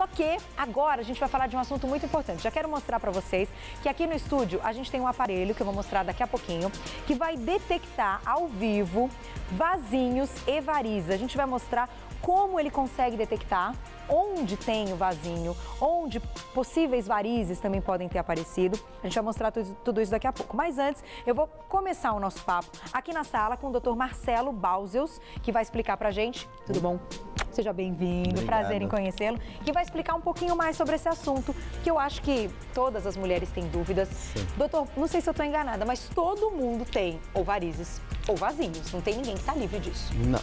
Só que agora a gente vai falar de um assunto muito importante. Já quero mostrar para vocês que aqui no estúdio a gente tem um aparelho que eu vou mostrar daqui a pouquinho, que vai detectar ao vivo vasinhos e varizes. A gente vai mostrar como ele consegue detectar onde tem o vasinho, onde possíveis varizes também podem ter aparecido. A gente vai mostrar tudo isso daqui a pouco. Mas antes, eu vou começar o nosso papo aqui na sala com o Dr. Marcelo Balzeus, que vai explicar pra gente. Tudo bom? Seja bem-vindo, prazer em conhecê-lo. Que vai explicar um pouquinho mais sobre esse assunto, que eu acho que todas as mulheres têm dúvidas. Sim. Doutor, não sei se eu estou enganada, mas todo mundo tem ou varizes ou vasinhos. Não tem ninguém que está livre disso. Não,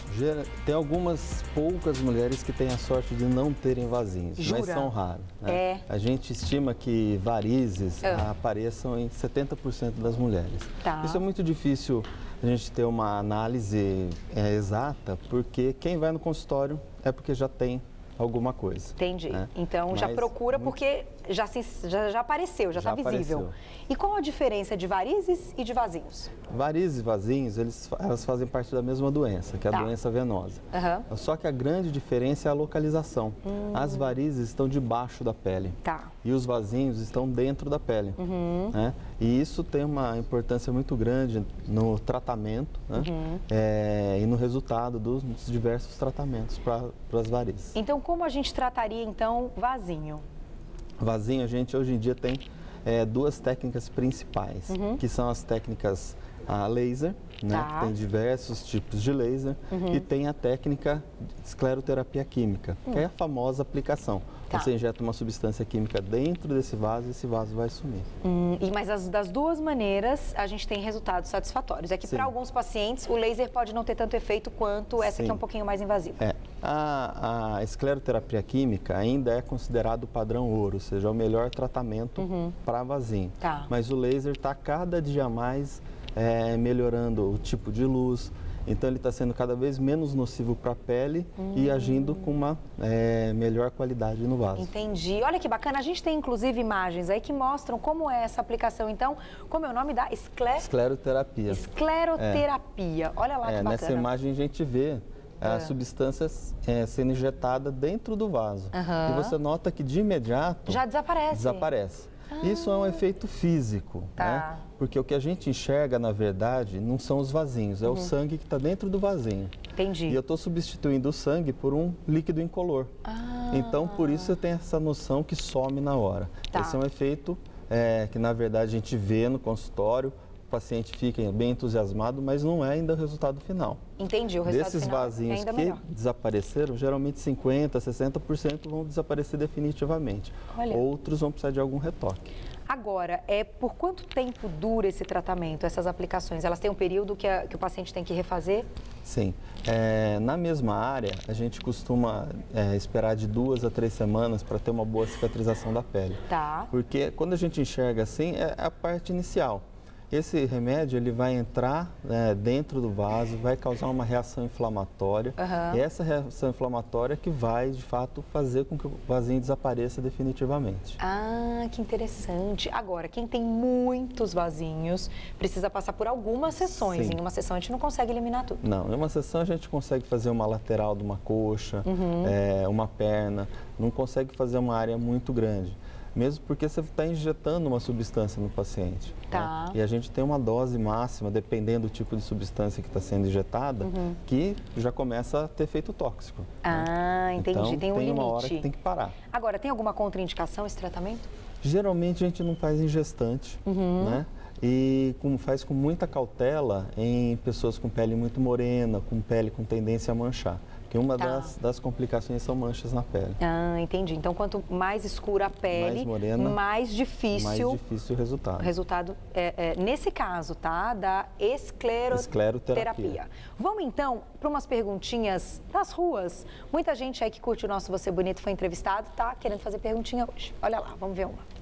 tem algumas poucas mulheres que têm a sorte de não terem vasinhos, mas são raros. Né? A gente estima que varizes apareçam em 70% das mulheres. Tá. Isso é muito difícil a gente ter uma análise exata, porque quem vai no consultório é porque já tem alguma coisa. Entendi. Né? Então já procura porque já apareceu, já está visível. E qual a diferença de varizes e de vasinhos? Varizes e vasinhos, elas fazem parte da mesma doença, que é a doença venosa. Só que a grande diferença é a localização. As varizes estão debaixo da pele. E os vasinhos estão dentro da pele. Né? E isso tem uma importância muito grande no tratamento, né? E no resultado dos diversos tratamentos para as varizes. Então, como a gente trataria, então, vasinho? Vasinho, a gente hoje em dia tem duas técnicas principais, que são as técnicas a laser, né? Tem diversos tipos de laser, e tem a técnica de escleroterapia química, que é a famosa aplicação. Você injeta uma substância química dentro desse vaso e esse vaso vai sumir. Mas das duas maneiras a gente tem resultados satisfatórios. É que para alguns pacientes o laser pode não ter tanto efeito quanto essa que é um pouquinho mais invasiva. A escleroterapia química ainda é considerado o padrão ouro, ou seja, o melhor tratamento para vasinho. Mas o laser está cada dia mais melhorando o tipo de luz. Então ele está sendo cada vez menos nocivo para a pele e agindo com uma melhor qualidade no vaso. Entendi. Olha que bacana, a gente tem inclusive imagens aí que mostram como é essa aplicação. Então, como é o nome da escleroterapia? Escleroterapia. Olha lá que bacana. Nessa imagem a gente vê a substância sendo injetada dentro do vaso. E você nota que de imediato já desaparece. Isso é um efeito físico, né? Porque o que a gente enxerga, na verdade, não são os vasinhos, é o sangue que está dentro do vasinho. Entendi. E eu estou substituindo o sangue por um líquido incolor. Então, por isso você tem essa noção que some na hora. Esse é um efeito que, na verdade, a gente vê no consultório, o paciente fica bem entusiasmado, mas não é ainda o resultado final. Entendi, o resultado Desses final vasinhos é ainda que melhor. desapareceram, geralmente 50%, 60% vão desaparecer definitivamente. Outros vão precisar de algum retoque. Agora, por quanto tempo dura esse tratamento, essas aplicações? Elas têm um período que o paciente tem que refazer? Sim. Na mesma área, a gente costuma esperar de 2 a 3 semanas para ter uma boa cicatrização da pele. Porque quando a gente enxerga assim, é a parte inicial. Esse remédio ele vai entrar dentro do vaso, vai causar uma reação inflamatória. E essa reação inflamatória que vai, de fato, fazer com que o vasinho desapareça definitivamente. Que interessante. Agora, quem tem muitos vasinhos precisa passar por algumas sessões. Em uma sessão a gente não consegue eliminar tudo. Não, em uma sessão a gente consegue fazer uma lateral de uma coxa, uma perna, não consegue fazer uma área muito grande. Mesmo porque você está injetando uma substância no paciente. Né? E a gente tem uma dose máxima, dependendo do tipo de substância que está sendo injetada, que já começa a ter efeito tóxico. Entendi. Então, tem um limite. Uma hora que tem que parar. Agora, tem alguma contraindicação esse tratamento? Geralmente a gente não faz em gestante, né? E faz com muita cautela em pessoas com pele muito morena, com pele com tendência a manchar. Porque uma das complicações são manchas na pele. Entendi. Então, quanto mais escura a pele, mais morena, mais difícil o resultado. O resultado, nesse caso, da escleroterapia. Vamos, então, para umas perguntinhas das ruas. Muita gente aí que curte o nosso Você Bonito foi entrevistado, tá querendo fazer perguntinha hoje. Olha lá, vamos ver uma.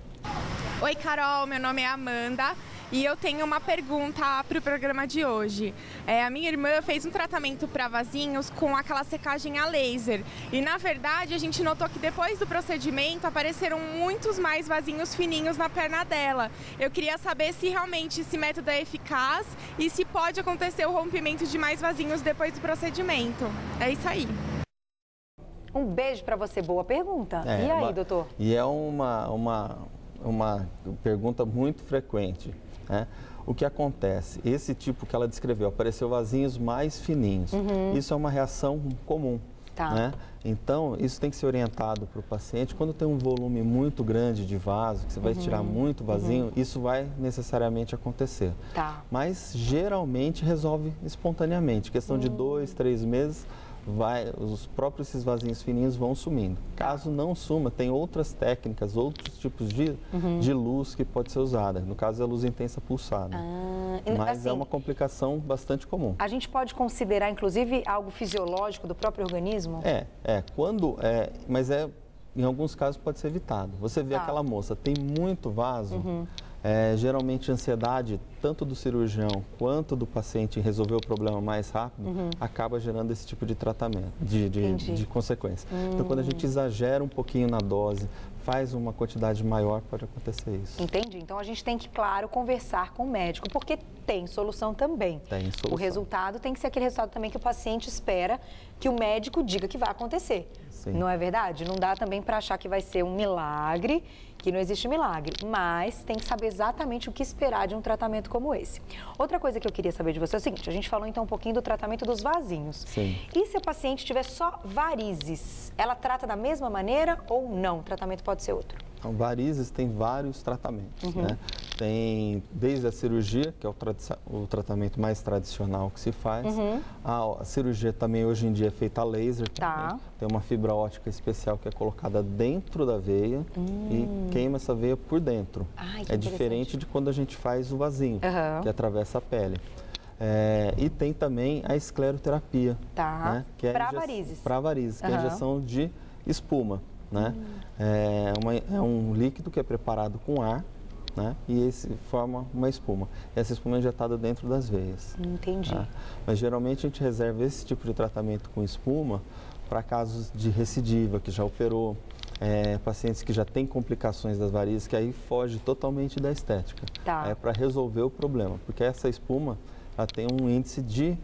Oi, Carol, meu nome é Amanda. E eu tenho uma pergunta para o programa de hoje. A minha irmã fez um tratamento para vasinhos com aquela secagem a laser. E, na verdade, a gente notou que depois do procedimento apareceram muitos mais vasinhos fininhos na perna dela. Eu queria saber se realmente esse método é eficaz e se pode acontecer o rompimento de mais vasinhos depois do procedimento. É isso aí. Um beijo para você, boa pergunta. E aí, doutor? E é uma pergunta muito frequente, né? O que acontece? Esse tipo que ela descreveu, apareceu vasinhos mais fininhos. Isso é uma reação comum. Tá. Né? Então, isso tem que ser orientado para o paciente. Quando tem um volume muito grande de vaso, que você vai tirar muito vasinho, isso vai necessariamente acontecer. Tá. Mas, geralmente, resolve espontaneamente. Questão de 2, 3 meses, os próprios esses vasinhos fininhos vão sumindo. Caso não suma, tem outras técnicas, outros tipos de luz que pode ser usada. No caso, é a luz intensa pulsada. Mas assim, é uma complicação bastante comum. A gente pode considerar, inclusive, algo fisiológico do próprio organismo? Mas em alguns casos pode ser evitado. Você vê aquela moça, tem muito vaso, geralmente a ansiedade, tanto do cirurgião quanto do paciente em resolver o problema mais rápido, acaba gerando esse tipo de tratamento, de consequência. Então, quando a gente exagera um pouquinho na dose, faz uma quantidade maior, pode acontecer isso. Entendi. Então, a gente tem que, claro, conversar com o médico, porque tem solução também. Tem solução. O resultado tem que ser aquele resultado também que o paciente espera que o médico diga que vai acontecer. Sim. Não é verdade? Não dá também para achar que vai ser um milagre, que não existe milagre, mas tem que saber exatamente o que esperar de um tratamento como esse. Outra coisa que eu queria saber de você é o seguinte, a gente falou então um pouquinho do tratamento dos vasinhos. Sim. E se a paciente tiver só varizes, ela trata da mesma maneira ou não? O tratamento pode ser outro? Então, varizes tem vários tratamentos, né? Tem desde a cirurgia, que é o tratamento mais tradicional que se faz. A cirurgia também hoje em dia é feita a laser. Tá. Tem uma fibra ótica especial que é colocada dentro da veia e queima essa veia por dentro. Ai, que é diferente de quando a gente faz o vasinho, que atravessa a pele. E tem também a escleroterapia. Tá. Né? Que é para varizes. Para varizes, que é a injeção de espuma. Né? É um líquido que é preparado com ar, né? E esse forma uma espuma. Essa espuma é injetada dentro das veias. Entendi. Tá? Mas geralmente a gente reserva esse tipo de tratamento com espuma para casos de recidiva, que já operou, pacientes que já têm complicações das varizes, que aí foge totalmente da estética. Tá. É para resolver o problema, porque essa espuma ela tem um índice de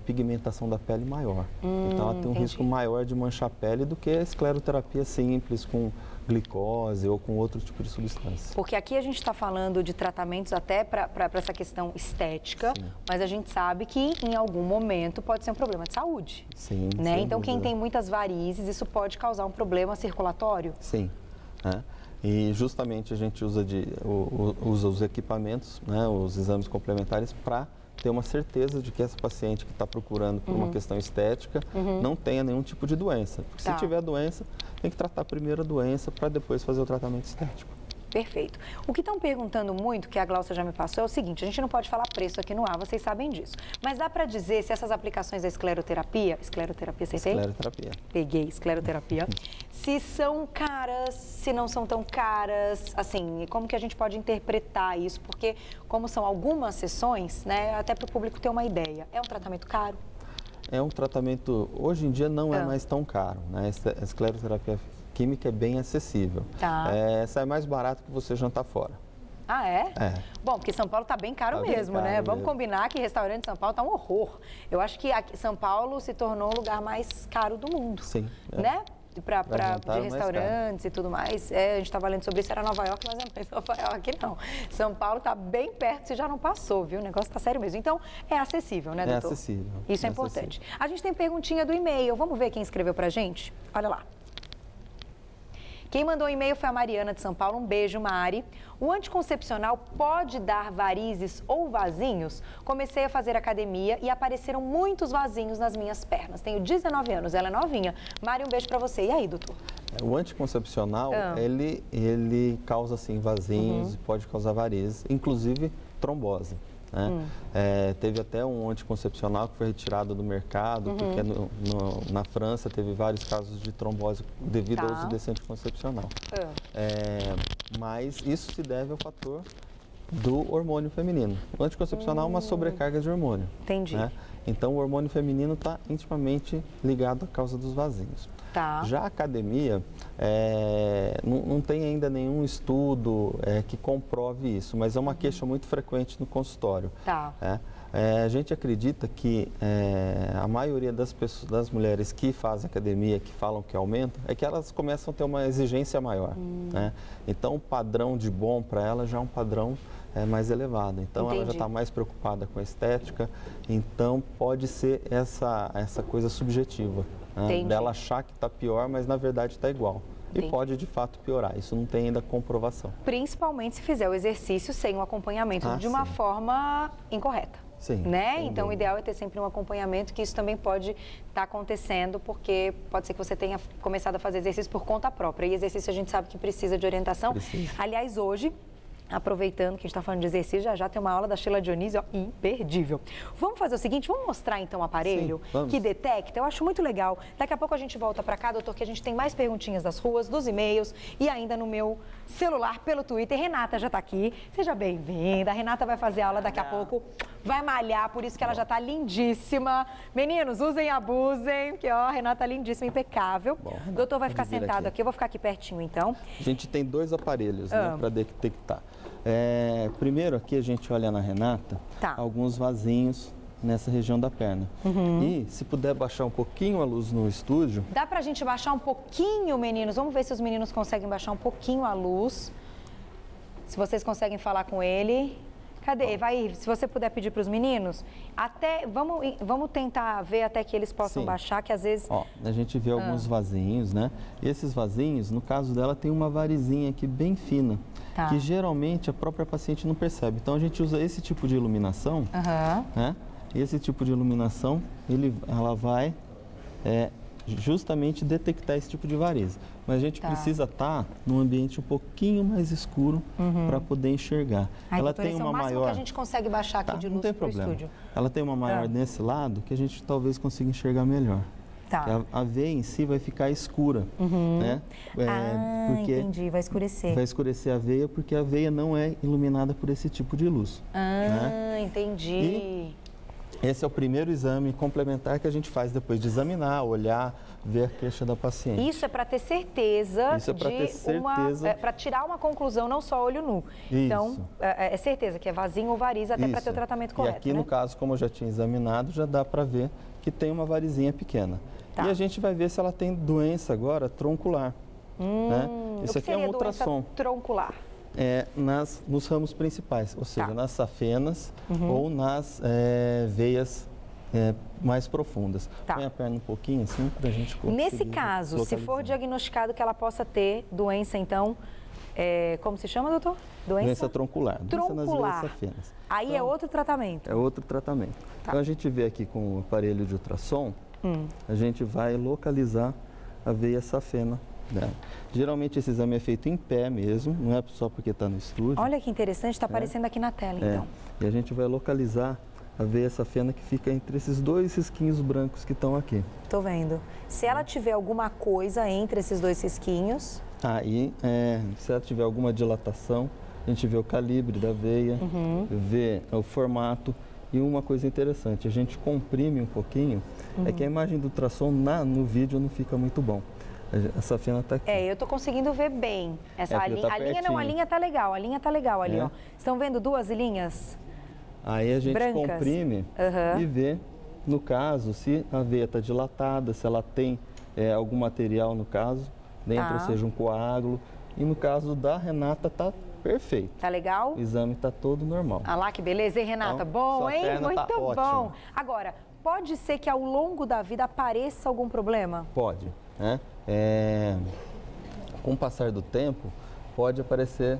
pigmentação da pele maior. Então, ela tem um risco maior de manchar a pele do que a escleroterapia simples, com glicose ou com outro tipo de substância. Porque aqui a gente está falando de tratamentos até para essa questão estética, mas a gente sabe que em algum momento pode ser um problema de saúde. Sim, né? Então, quem tem muitas varizes, isso pode causar um problema circulatório? Sim. E justamente a gente usa os equipamentos, né, os exames complementares, para ter uma certeza de que essa paciente que está procurando por uma questão estética não tenha nenhum tipo de doença. Porque se tiver doença, tem que tratar primeiro a doença para depois fazer o tratamento estético. Perfeito. O que estão perguntando muito, que a Glaucia já me passou, é o seguinte, a gente não pode falar preço aqui no ar, vocês sabem disso. Mas dá para dizer se essas aplicações da escleroterapia, acertei? Escleroterapia. Peguei, escleroterapia. Se são caras, se não são tão caras, assim, como que a gente pode interpretar isso? Porque como são algumas sessões, né, até para o público ter uma ideia, é um tratamento caro? É um tratamento, hoje em dia não é mais tão caro, né? A escleroterapia química é bem acessível. Tá. Sai mais barato que você jantar fora. Ah, é? É. Bom, porque São Paulo está bem caro mesmo, bem caro, né? Vamos combinar que restaurante de São Paulo está um horror. Eu acho que aqui, São Paulo se tornou o lugar mais caro do mundo. Sim. Né? De restaurantes e tudo mais. A gente estava lendo sobre isso, era Nova York, mas não é Nova York, não. São Paulo está bem perto, você já não passou, viu? O negócio está sério mesmo. Então, é acessível, né, doutor? É acessível. Isso é importante. A gente tem perguntinha do e-mail. Vamos ver quem escreveu pra gente? Olha lá. Quem mandou o e-mail foi a Mariana de São Paulo. Um beijo, Mari. O anticoncepcional pode dar varizes ou vasinhos? Comecei a fazer academia e apareceram muitos vasinhos nas minhas pernas. Tenho 19 anos, ela é novinha. Mari, um beijo pra você. E aí, doutor? O anticoncepcional, ele causa, sim, vasinhos, pode causar varizes, inclusive trombose. Né? Teve até um anticoncepcional que foi retirado do mercado, porque na França teve vários casos de trombose devido ao uso desse anticoncepcional. Mas isso se deve ao fator do hormônio feminino. O anticoncepcional é uma sobrecarga de hormônio. Entendi. Né? Então, o hormônio feminino está intimamente ligado à causa dos vasinhos. Tá. Já a academia, não tem ainda nenhum estudo que comprove isso, mas é uma queixa muito frequente no consultório. Tá. A gente acredita que a maioria das mulheres que fazem academia, que falam que aumenta, é que elas começam a ter uma exigência maior, né? Então, o padrão de bom para ela já é um padrão mais elevado. Então, Entendi. ela já está mais preocupada com a estética. Então, pode ser essa coisa subjetiva, né? Dela achar que está pior, mas na verdade está igual. E pode, de fato, piorar. Isso não tem ainda comprovação. Principalmente se fizer o exercício sem um acompanhamento de uma forma incorreta. Sim. Né? Então, o ideal é ter sempre um acompanhamento, que isso também pode estar acontecendo, porque pode ser que você tenha começado a fazer exercício por conta própria. E exercício a gente sabe que precisa de orientação. Precisa. Aliás, hoje, aproveitando que a gente está falando de exercício, já tem uma aula da Sheila Dionísio, ó, imperdível. Vamos fazer o seguinte, vamos mostrar então o aparelho que detecta? Eu acho muito legal. Daqui a pouco a gente volta para cá, doutor, que a gente tem mais perguntinhas das ruas, dos e-mails e ainda no meu celular, pelo Twitter. Renata já está aqui, seja bem-vinda. A Renata vai fazer aula daqui a pouco, vai malhar, por isso que ela já está lindíssima. Meninos, usem e abusem, porque ó, a Renata tá lindíssima, impecável. O doutor vai ficar sentado aqui, eu vou ficar aqui pertinho então. A gente tem 2 aparelhos, né, para detectar. Primeiro aqui a gente olha na Renata alguns vasinhos nessa região da perna. E se puder baixar um pouquinho a luz no estúdio. Dá pra gente baixar um pouquinho, meninos? Vamos ver se os meninos conseguem baixar um pouquinho a luz. Se vocês conseguem falar com ele. Cadê? Vai, se você puder pedir para os meninos, vamos tentar ver até que eles possam baixar, que às vezes... Ó, a gente vê alguns vasinhos, né? E esses vasinhos, no caso dela, tem uma varizinha aqui bem fina, que geralmente a própria paciente não percebe. Então, a gente usa esse tipo de iluminação, né? E esse tipo de iluminação, ela vai justamente detectar esse tipo de variz. Mas a gente precisa estar num ambiente um pouquinho mais escuro para poder enxergar. Ela tem uma maior... que a gente consegue baixar aqui de luz para o estúdio. Ela tem uma maior nesse lado que a gente talvez consiga enxergar melhor. A veia em si vai ficar escura, né? Porque entendi, vai escurecer. Vai escurecer a veia porque a veia não é iluminada por esse tipo de luz. Né? Entendi. E esse é o primeiro exame complementar que a gente faz depois de examinar, olhar, ver a queixa da paciente. Isso é para ter certeza para tirar uma conclusão, não só olho nu. Isso. Então, é certeza que é vasinho ou variz, até para ter o tratamento correto. E aqui, no caso, como eu já tinha examinado, já dá para ver que tem uma varizinha pequena. E a gente vai ver se ela tem doença agora troncular. Né? Isso aqui é um ultrassom. Troncular? Nos ramos principais, ou seja, nas safenas ou nas veias mais profundas. Põe a perna um pouquinho assim para a gente conseguir. Nesse caso, se for diagnosticado que ela possa ter doença, então, como se chama, doutor? Doença troncular. Troncular. Doença nas veias safenas. Aí então, é outro tratamento. É outro tratamento. Então a gente vê aqui com o aparelho de ultrassom, a gente vai localizar a veia safena dela. Geralmente esse exame é feito em pé mesmo, não é só porque está no estúdio. Olha que interessante, está aparecendo aqui na tela, então. E a gente vai localizar a veia safena que fica entre esses 2 risquinhos brancos que estão aqui. Tô vendo. Se ela tiver alguma coisa entre esses 2 risquinhos... Aí, se ela tiver alguma dilatação, a gente vê o calibre da veia, vê o formato. E uma coisa interessante, a gente comprime um pouquinho, é que a imagem do ultrassom no vídeo não fica muito bom. A safena está aqui. Eu estou conseguindo ver bem. Essa linha, a linha não, a linha está legal, ali, ó. Estão vendo 2 linhas? Aí a gente brancas? Comprime e vê, no caso, se a veia está dilatada, se ela tem algum material, no caso, dentro, ou seja, um coágulo. E no caso da Renata, está perfeito. Tá legal? O exame está todo normal. Ah lá, que beleza, hein, Renata? Então, bom, hein? Muito bom. Ótima. Agora, pode ser que ao longo da vida apareça algum problema? Pode, né? Com o passar do tempo, pode aparecer,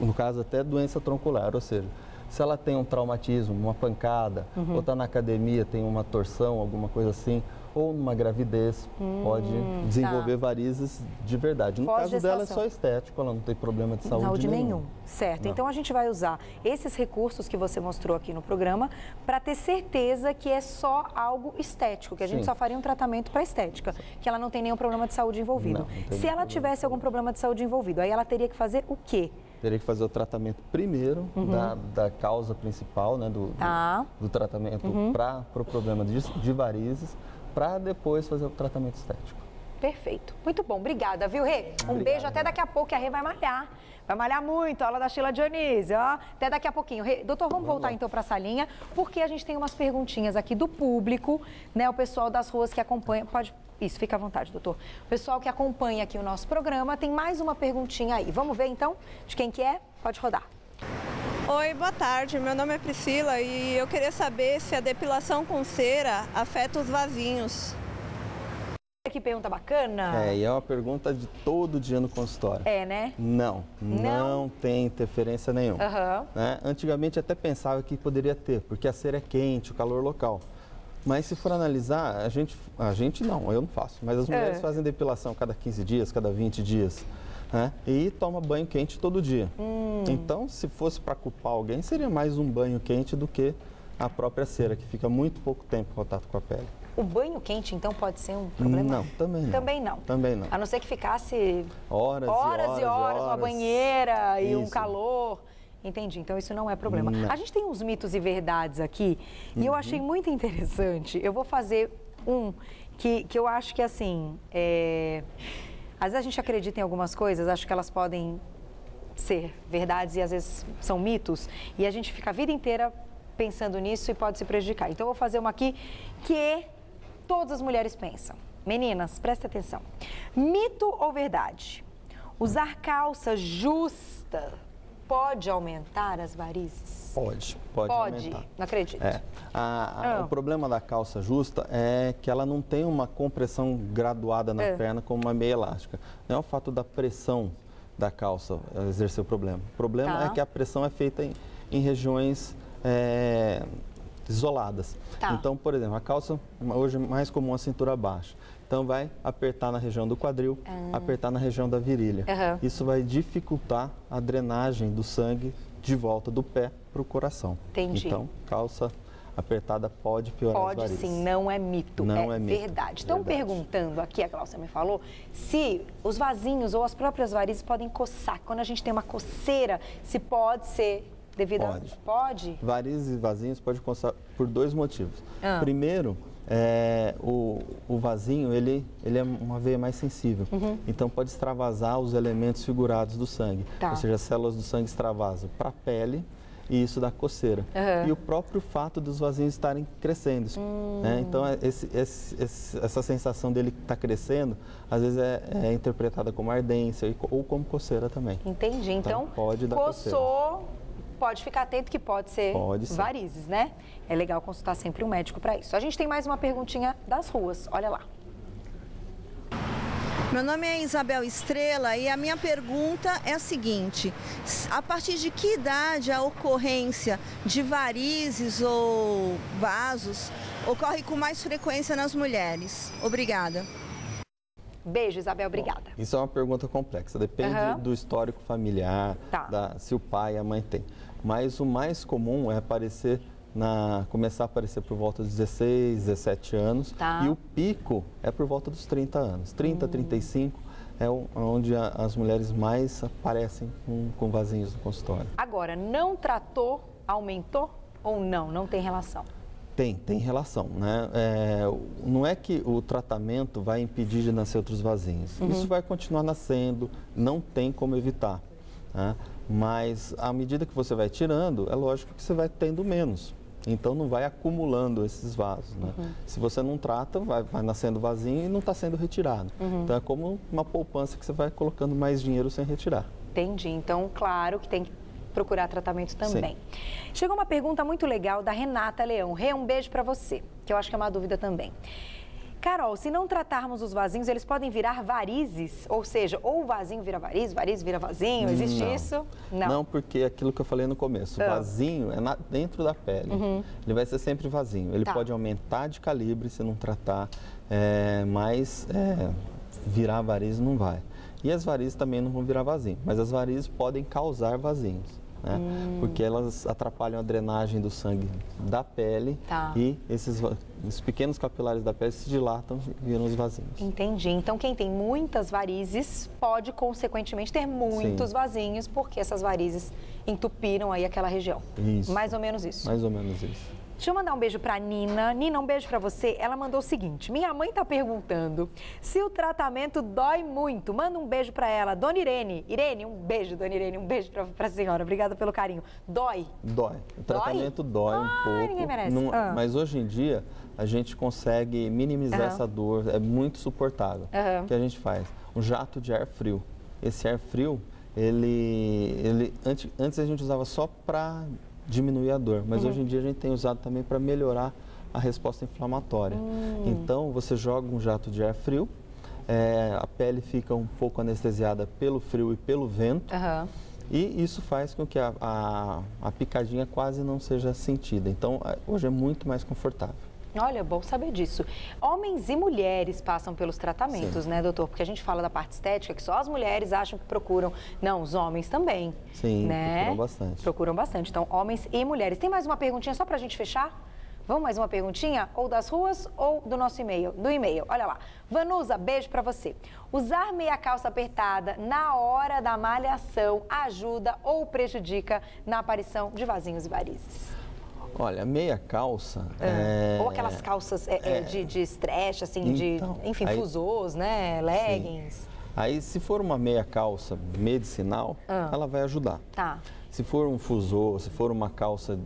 no caso, até doença troncular, ou seja, se ela tem um traumatismo, uma pancada, ou está na academia, tem uma torção, alguma coisa assim, ou numa gravidez, pode desenvolver varizes de verdade. No caso dela é só estético, ela não tem problema de saúde nenhum. Certo, então a gente vai usar esses recursos que você mostrou aqui no programa para ter certeza que é só algo estético, que a gente só faria um tratamento para estética, que ela não tem nenhum problema de saúde envolvido. Se ela tivesse algum problema de saúde envolvido, aí ela teria que fazer o quê? Teria que fazer o tratamento primeiro da causa principal, né, do tratamento para o problema de varizes, para depois fazer o tratamento estético. perfeito. Muito bom, obrigada, viu, Rê? Um beijo, até daqui a pouco, que a Rê vai malhar. Vai malhar muito, a aula da Sheila Dionísio, ó. Até daqui a pouquinho. Doutor, vamos voltar então para a salinha, porque a gente tem umas perguntinhas aqui do público, né? O pessoal das ruas que acompanha, pode... Isso, fica à vontade, doutor. O pessoal que acompanha aqui o nosso programa tem mais uma perguntinha aí. Vamos ver então de quem que é? Pode rodar. Oi, boa tarde. Meu nome é Priscila e eu queria saber se a depilação com cera afeta os vasinhos. Que pergunta bacana. E é uma pergunta de todo dia no consultório. É, né? Não tem interferência nenhuma. Né? Antigamente até pensava que poderia ter, porque a cera é quente, o calor local. Mas se for analisar, a gente não, eu não faço, mas as mulheres fazem depilação cada 15 dias, cada 20 dias. Né? E toma banho quente todo dia. Então, se fosse para culpar alguém, seria mais um banho quente do que a própria cera, que fica muito pouco tempo em contato com a pele. O banho quente, então, pode ser um problema? Não, também não. Também não. A não ser que ficasse horas e horas uma banheira e isso. um calor. Entendi, então isso não é problema. Não. A gente tem uns mitos e verdades aqui e eu achei muito interessante. Eu vou fazer um que eu acho que, assim, às vezes a gente acredita em algumas coisas, acho que elas podem ser verdades e às vezes são mitos. E a gente fica a vida inteira pensando nisso e pode se prejudicar. Então eu vou fazer uma aqui que todas as mulheres pensam. Meninas, prestem atenção. Mito ou verdade? Usar calça justa pode aumentar as varizes? Pode aumentar. Não acredito. O problema da calça justa é que ela não tem uma compressão graduada na perna como uma meia elástica. Não é o fato da pressão da calça exercer o problema. O problema é que a pressão é feita em regiões isoladas. Então, por exemplo, a calça hoje é mais comum a cintura baixa. Então, vai apertar na região do quadril, apertar na região da virilha. Isso vai dificultar a drenagem do sangue de volta do pé para o coração. Entendi. Então, calça apertada pode piorar as varizes. Pode sim, não é mito, é verdade. Estão perguntando aqui, a Glaucia me falou, se os vasinhos ou as próprias varizes podem coçar. Quando a gente tem uma coceira, se pode ser devido a... Pode? Varizes e vasinhos podem coçar por dois motivos. Primeiro, o vasinho, ele é uma veia mais sensível. Então, pode extravasar os elementos figurados do sangue. Ou seja, as células do sangue extravasam para a pele e isso dá coceira. E o próprio fato dos vasinhos estarem crescendo. Né? Então, essa sensação dele estar crescendo, às vezes é interpretada como ardência ou como coceira também. Entendi. Então pode dar coçou... coceira. Pode ficar atento que pode ser varizes, né? É legal consultar sempre um médico para isso. A gente tem mais uma perguntinha das ruas, olha lá. Meu nome é Isabel Estrela e a minha pergunta é a seguinte: a partir de que idade a ocorrência de varizes ou vasos ocorre com mais frequência nas mulheres? Obrigada. Beijo, Isabel, obrigada. Bom, isso é uma pergunta complexa, depende do histórico familiar, se o pai e a mãe têm. Mas o mais comum é começar a aparecer por volta dos 16, 17 anos. E o pico é por volta dos 30 anos. 30, 35 é onde as mulheres mais aparecem com vasinhos no consultório. Agora, não tratou, aumentou ou não? Não tem relação? Tem relação, né? Não é que o tratamento vai impedir de nascer outros vasinhos. Isso vai continuar nascendo, não tem como evitar. Né? Mas à medida que você vai tirando, é lógico que você vai tendo menos. Então não vai acumulando esses vasos. Né? Se você não trata, vai nascendo vasinho e não está sendo retirado. Então é como uma poupança que você vai colocando mais dinheiro sem retirar. Entendi. Então, claro que tem que procurar tratamento também. Chegou uma pergunta muito legal da Renata Leão. Rê, um beijo para você, que eu acho que é uma dúvida também. Carol, se não tratarmos os vasinhos, eles podem virar varizes? Ou seja, ou o vasinho vira variz vira vasinho? Existe isso? Não, porque aquilo que eu falei no começo, o vasinho é dentro da pele. Ele vai ser sempre vasinho. Ele pode aumentar de calibre se não tratar, mas virar variz não vai. E as varizes também não vão virar vasinho, mas as varizes podem causar vasinhos. Né? Porque elas atrapalham a drenagem do sangue da pele e os pequenos capilares da pele se dilatam e viram os vasinhos. Entendi. Então, quem tem muitas varizes pode, consequentemente, ter muitos vasinhos, porque essas varizes entupiram aí aquela região. Isso. Mais ou menos isso. Mais ou menos isso. Deixa eu mandar um beijo pra Nina. Nina, um beijo pra você. Ela mandou o seguinte: minha mãe tá perguntando se o tratamento dói muito. Manda um beijo pra ela. Dona Irene. Irene, um beijo, Dona Irene. Um beijo pra senhora. Obrigada pelo carinho. Dói? Dói. O tratamento dói um pouco. Ninguém merece. Mas hoje em dia, a gente consegue minimizar essa dor. É muito suportável. O que a gente faz? Um jato de ar frio. Esse ar frio, antes a gente usava só para diminuir a dor, mas hoje em dia a gente tem usado também para melhorar a resposta inflamatória. Então, você joga um jato de ar frio, a pele fica um pouco anestesiada pelo frio e pelo vento, e isso faz com que a picadinha quase não seja sentida. Então, hoje é muito mais confortável. Olha, bom saber disso. Homens e mulheres passam pelos tratamentos, né, doutor? Porque a gente fala da parte estética, que só as mulheres acham que procuram. Não, os homens também. Sim, né? procuram bastante. Procuram bastante. Então, homens e mulheres. Tem mais uma perguntinha só pra gente fechar? Vamos mais uma perguntinha? Ou das ruas ou do nosso e-mail? Do e-mail, olha lá. Vanusa, beijo pra você. Usar meia calça apertada na hora da malhação ajuda ou prejudica na aparição de vasinhos e varizes? Olha, meia calça... Ou aquelas calças de stretch, assim, então, enfim, fusôs, né? Leggings. Sim. Aí, se for uma meia calça medicinal, ela vai ajudar. Tá. Se for um fusô, se for uma calça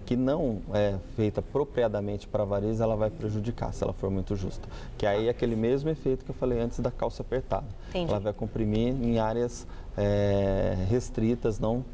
que não é feita apropriadamente para varizes, ela vai prejudicar, se ela for muito justa. Que aí é aquele mesmo efeito que eu falei antes da calça apertada. Entendi. Ela vai comprimir em áreas restritas, não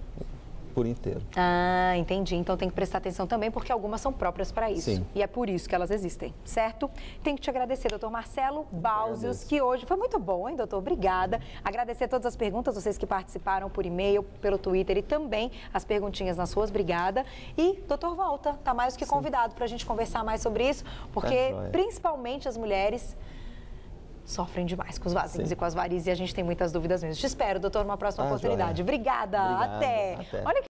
por inteiro. Ah, entendi. Então tem que prestar atenção também, porque algumas são próprias para isso. Sim. E é por isso que elas existem, certo? Tenho que te agradecer, doutor Marcelo Bausius, que hoje foi muito bom, hein, doutor? Obrigada. Agradecer todas as perguntas, vocês que participaram por e-mail, pelo Twitter e também as perguntinhas nas ruas. Obrigada. E doutor volta, tá mais do que convidado para a gente conversar mais sobre isso, porque principalmente as mulheres sofrem demais com os vasinhos e com as varizes e a gente tem muitas dúvidas mesmo. Te espero, doutor, numa próxima oportunidade. Obrigada. Até. Olha que